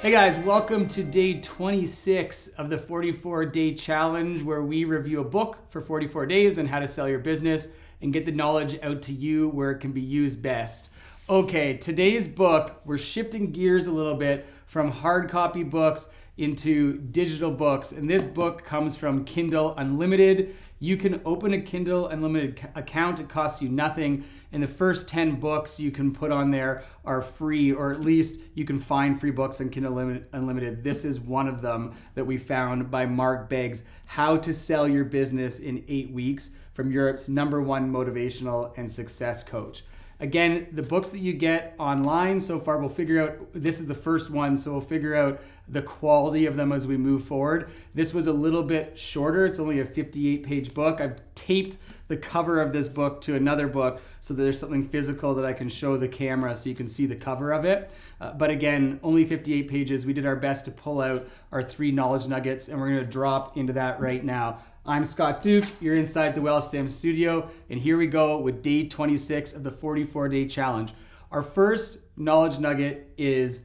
Hey guys, welcome to day 26 of the 44-day challenge, where we review a book for 44 days on how to sell your business and get the knowledge out to you where it can be used best. Okay, today's book, we're shifting gears a little bit from hard copy books into digital books. And this book comes from Kindle Unlimited. You can open a Kindle Unlimited account. It costs you nothing. And the first 10 books you can put on there are free, or at least you can find free books on Kindle Unlimited. This is one of them that we found by Mark Beggs, How to Sell Your Business in 8 Weeks, from Europe's #1 motivational and success coach. Again, the books that you get online so far, we'll figure out, this is the first one, so we'll figure out the quality of them as we move forward. This was a little bit shorter. It's only a 58-page book. I've taped the cover of this book to another book so that there's something physical that I can show the camera so you can see the cover of it. But again, only 58 pages. We did our best to pull out our 3 knowledge nuggets, and we're gonna drop into that right now. I'm Scott Duke, you're inside the Wellstam studio, and here we go with day 26 of the 44-day challenge. Our first knowledge nugget is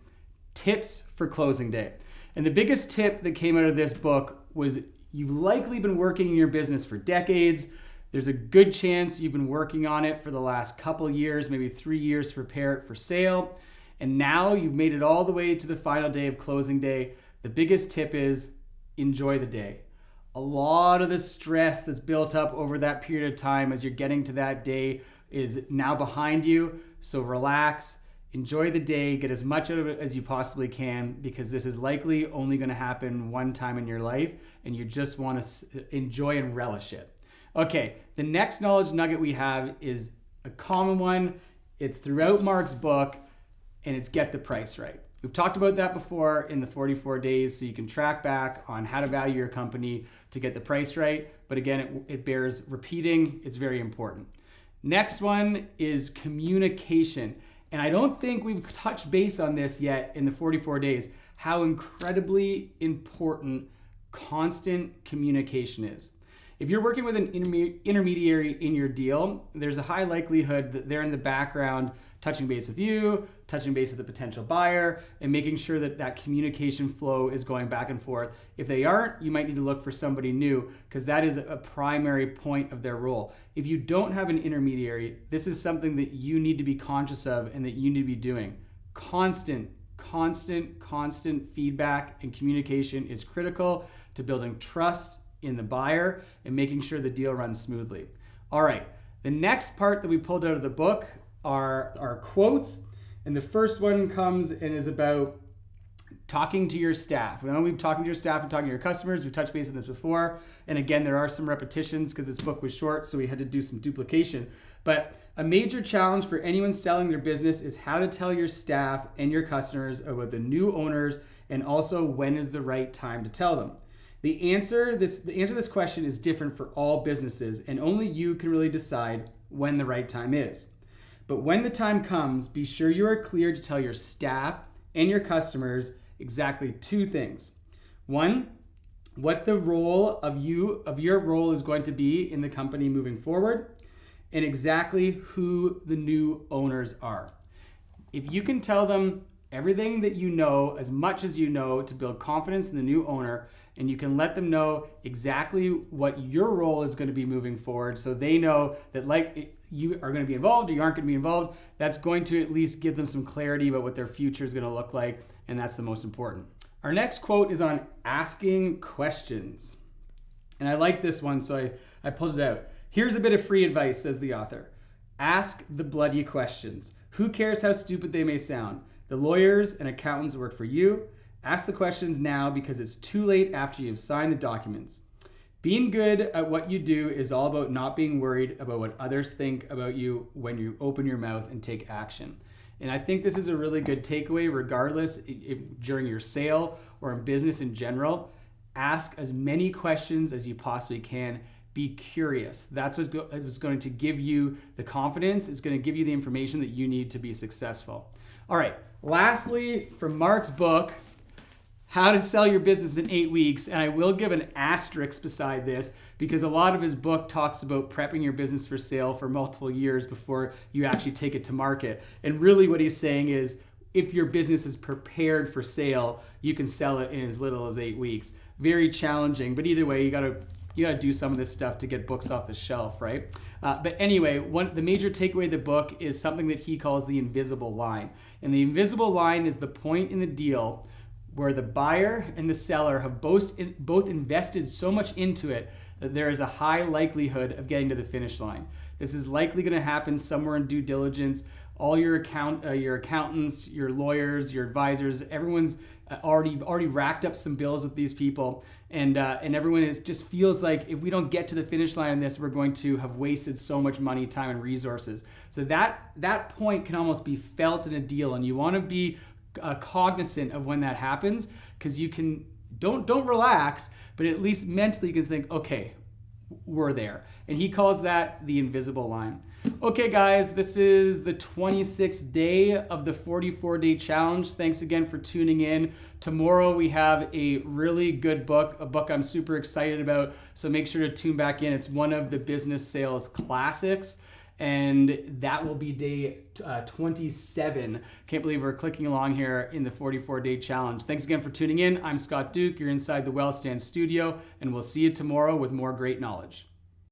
tips for closing day. And the biggest tip that came out of this book was, you've likely been working in your business for decades. There's a good chance you've been working on it for the last couple years, maybe 3 years, to prepare it for sale. And now you've made it all the way to the final day of closing day. The biggest tip is enjoy the day. A lot of the stress that's built up over that period of time as you're getting to that day is now behind you. So relax, enjoy the day, get as much out of it as you possibly can, because this is likely only going to happen one time in your life, and you just want to enjoy and relish it. Okay, the next knowledge nugget we have is a common one. It's throughout Mark's book, and it's get the price right. We've talked about that before in the 44 days, so you can track back on how to value your company to get the price right. But again, it bears repeating. It's very important. Next one is communication. And I don't think we've touched base on this yet in the 44 days, how incredibly important constant communication is. If you're working with an intermediary in your deal, there's a high likelihood that they're in the background touching base with you, touching base with the potential buyer, and making sure that that communication flow is going back and forth. If they aren't, you might need to look for somebody new, because that is a primary point of their role. If you don't have an intermediary, this is something that you need to be conscious of and that you need to be doing. Constant feedback and communication is critical to building trust in the buyer and making sure the deal runs smoothly. All right, the next part that we pulled out of the book are our quotes. And the first one comes and is about talking to your staff. I know we've talking to your staff and talking to your customers. We've touched base on this before. And again, there are some repetitions because this book was short, so we had to do some duplication. But a major challenge for anyone selling their business is how to tell your staff and your customers about the new owners, and also when is the right time to tell them. The answer to this question is different for all businesses, and only you can really decide when the right time is. But when the time comes, be sure you are clear to tell your staff and your customers exactly 2 things. 1, what the role of your role is going to be in the company moving forward, and exactly who the new owners are. If you can tell them everything that you know, as much as you know, to build confidence in the new owner, and you can let them know exactly what your role is going to be moving forward, so they know that like you are going to be involved or you aren't going to be involved, that's going to at least give them some clarity about what their future is going to look like, and that's the most important. Our next quote is on asking questions. And I like this one, so I pulled it out. Here's a bit of free advice, says the author. Ask the bloody questions. Who cares how stupid they may sound? The lawyers and accountants work for you. Ask the questions now, because it's too late after you've signed the documents. Being good at what you do is all about not being worried about what others think about you when you open your mouth and take action. And I think this is a really good takeaway, regardless if during your sale or in business in general. Ask as many questions as you possibly can. Be curious. That's what's going to give you the confidence. It's going to give you the information that you need to be successful. All right, lastly, from Mark's book, How to Sell Your Business in 8 Weeks, and I will give an asterisk beside this because a lot of his book talks about prepping your business for sale for multiple years before you actually take it to market. And really what he's saying is if your business is prepared for sale, you can sell it in as little as 8 weeks. Very challenging, but either way, you gotta do some of this stuff to get books off the shelf, right? But anyway, the major takeaway of the book is something that he calls the invisible line. And the invisible line is the point in the deal where the buyer and the seller have both invested so much into it that there is a high likelihood of getting to the finish line. This is likely going to happen somewhere in due diligence. All your accountants, your lawyers, your advisors, everyone's already racked up some bills with these people, and everyone just feels like if we don't get to the finish line on this, we're going to have wasted so much money, time, and resources. So that point can almost be felt in a deal, and you want to be cognizant of when that happens, because you can don't relax, but at least mentally you can think, okay, we're there. And he calls that the invisible line. Okay guys, this is the 26th day of the 44-day challenge. Thanks again for tuning in. Tomorrow we have a really good book, a book I'm super excited about, so make sure to tune back in. It's one of the business sales classics, and that will be day 27. Can't believe we're clicking along here in the 44-day challenge. Thanks again for tuning in. I'm Scott Duke. You're inside the Wellstand studio, and we'll see you tomorrow with more great knowledge.